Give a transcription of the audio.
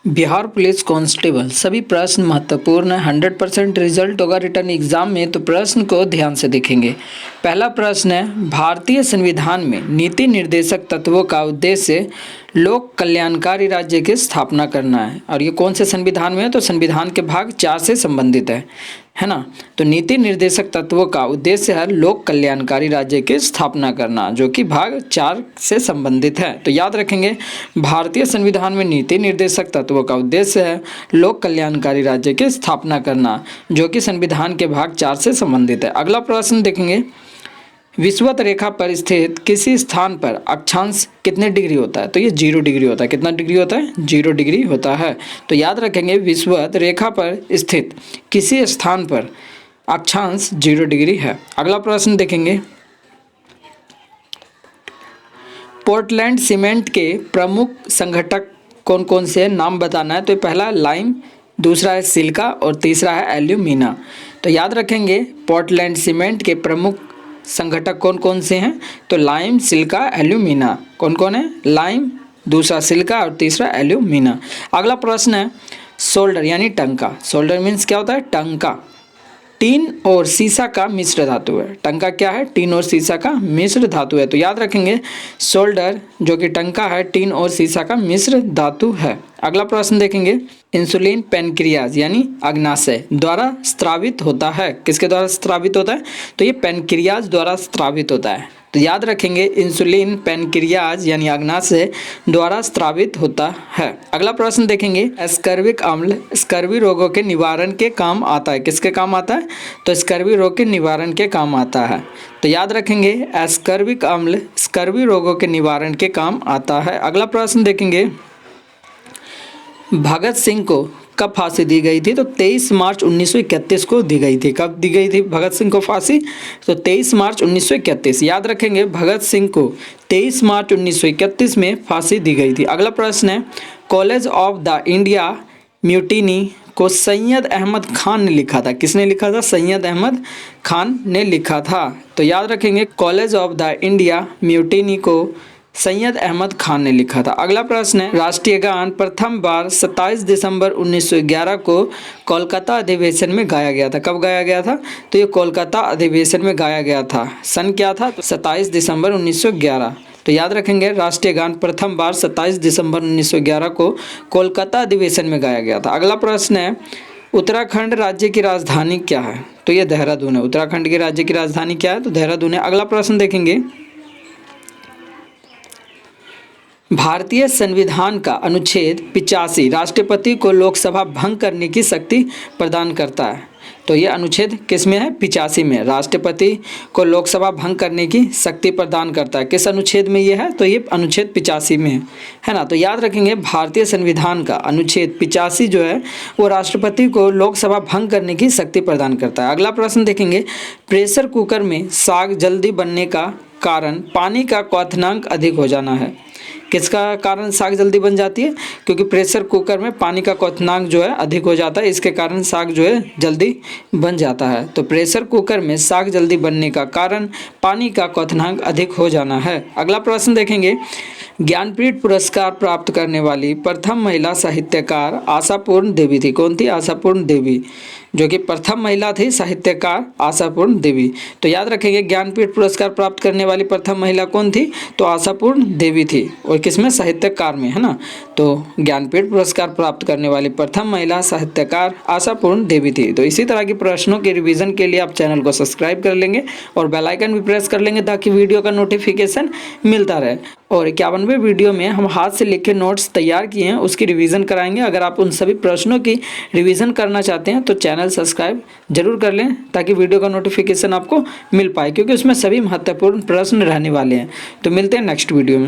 Bihar police constable सभी प्रश्न महत्वपूर्ण है। 100% रिजल्ट होगा रिटर्न एग्जाम में, तो प्रश्न को ध्यान से देखेंगे। पहला प्रश्न है, भारतीय संविधान में नीति निर्देशक तत्वों का उद्देश्य लोक कल्याणकारी राज्य की स्थापना करना है। और ये कौन से संविधान में है? तो संविधान के भाग 4 से संबंधित है ना। तो नीति निर्देशक तत्वों का उद्देश्य है लोक कल्याणकारी राज्य की स्थापना करना, जो कि भाग 4 से संबंधित है। तो याद रखेंगे, भारतीय संविधान में नीति निर्देशक तत्वों का उद्देश्य है लोक कल्याणकारी राज्य की स्थापना करना, जो कि संविधान के भाग 4 से संबंधित है। अगला प्रश्न देखेंगे, विषुवत रेखा पर स्थित किसी स्थान पर अक्षांश कितने डिग्री होता है? तो ये 0 डिग्री होता है। कितना डिग्री होता है? 0 डिग्री होता है। तो याद रखेंगे, विषुवत रेखा पर स्थित किसी स्थान पर अक्षांश 0 डिग्री है। अगला प्रश्न देखेंगे, पोर्टलैंड सीमेंट के प्रमुख संगठक कौन कौन से नाम बताना है? तो पहला लाइम, दूसरा है सिलिका और तीसरा है एल्यूमिना। तो याद रखेंगे, पोर्टलैंड सीमेंट के प्रमुख संगठक कौन कौन से हैं? तो लाइम, सिलिका, एल्यूमिना। कौन कौन है? लाइम, दूसरा सिलिका और तीसरा एल्यूमिना। अगला प्रश्न है, सोल्डर यानी टंका। सोल्डर मीन्स क्या होता है? टंका टीन और सीसा का मिश्र धातु है। टंका क्या है? टीन और सीसा का मिश्र धातु है। तो याद रखेंगे, सोल्डर जो कि टंका है, टीन और सीसा का मिश्र धातु है। अगला प्रश्न देखेंगे, इंसुलिन पैनक्रियाज यानी अग्नाशय द्वारा स्रावित होता है। किसके द्वारा स्रावित होता है? तो ये पैनक्रियाज द्वारा स्रावित होता है। तो याद रखेंगे, इंसुलिन पैनक्रियाज यानी अग्नाशय द्वारा स्रावित होता है। अगला प्रश्न देखेंगे, स्कर्विक अम्ल स्कर्वी रोगों के निवारण के काम आता है। किसके काम आता है? तो स्कर्वी रोग के निवारण के काम आता है। तो याद रखेंगे, स्कर्विक अम्ल स्कर्वी रोगों के निवारण के काम आता है। अगला प्रश्न देखेंगे, भगत सिंह को कब फांसी दी गई थी? तो 23 मार्च 1931 को दी गई थी। कब दी गई थी भगत सिंह को फांसी? तो 23 मार्च 1931। याद रखेंगे, भगत सिंह को 23 मार्च 1931 में फांसी दी गई थी। अगला प्रश्न है, college of the India mutiny को सैयद अहमद खान ने लिखा था। किसने लिखा था? सैयद अहमद खान ने लिखा था। तो याद रखेंगे, college of the India mutiny को सैयद अहमद खान ने लिखा था। अगला प्रश्न है, राष्ट्रीय गान प्रथम बार 27 दिसंबर 1911 को कोलकाता अधिवेशन में गाया गया था। कब गाया गया था? तो ये कोलकाता अधिवेशन में गाया गया था। सन क्या था? तो 27 दिसंबर 1911। तो याद रखेंगे, राष्ट्रीय गान प्रथम बार 27 दिसंबर 1911 को कोलकाता अधिवेशन में गाया गया था। अगला प्रश्न है, उत्तराखंड राज्य की राजधानी क्या है? तो ये देहरादून है। उत्तराखंड के राज्य की राजधानी क्या है? तो देहरादून है। अगला प्रश्न देखेंगे, भारतीय संविधान का अनुच्छेद 85 राष्ट्रपति को लोकसभा भंग करने की शक्ति प्रदान करता है। तो ये अनुच्छेद किस में है? 85 में। राष्ट्रपति को लोकसभा भंग करने की शक्ति प्रदान करता है। किस अनुच्छेद में ये है? तो ये अनुच्छेद 85 में है ना। तो याद रखेंगे, भारतीय संविधान का अनुच्छेद 85 जो है वो राष्ट्रपति को लोकसभा भंग करने की शक्ति प्रदान करता है। अगला प्रश्न देखेंगे, प्रेशर कुकर में साग जल्दी बनने का कारण पानी का क्वथनांक अधिक हो जाना है। किसका कारण साग जल्दी बन जाती है? क्योंकि प्रेशर कुकर में पानी का क्वथनांक जो है अधिक हो जाता है, इसके कारण साग जो है जल्दी बन जाता है। तो प्रेशर कुकर में साग जल्दी बनने का कारण पानी का क्वथनांक अधिक हो जाना है। अगला प्रश्न देखेंगे, ज्ञानपीठ पुरस्कार प्राप्त करने वाली प्रथम महिला साहित्यकार आशापूर्ण देवी थी। कौन थी? आशापूर्ण देवी, जो कि प्रथम महिला थी साहित्यकार आशापूर्ण देवी। तो याद रखेंगे, ज्ञानपीठ पुरस्कार प्राप्त करने वाली प्रथम महिला कौन थी? तो आशापूर्ण देवी थी। और किसमें? साहित्यकार में, है ना। तो ज्ञानपीठ पुरस्कार प्राप्त करने वाली प्रथम महिला साहित्यकार आशापूर्ण देवी थी। तो इसी तरह के प्रश्नों के रिवीजन के लिए आप चैनल को सब्सक्राइब कर लेंगे और बेल आइकन भी प्रेस कर लेंगे, ताकि वीडियो का नोटिफिकेशन मिलता रहे। और 51वें वीडियो में हम हाथ से लिखे नोट्स तैयार किए हैं, उसकी रिवीजन कराएंगे। अगर आप उन सभी प्रश्नों की रिवीजन करना चाहते हैं तो चैनल सब्सक्राइब जरूर कर लें, ताकि वीडियो का नोटिफिकेशन आपको मिल पाए, क्योंकि उसमें सभी महत्वपूर्ण प्रश्न रहने वाले हैं। तो मिलते हैं नेक्स्ट वीडियो में।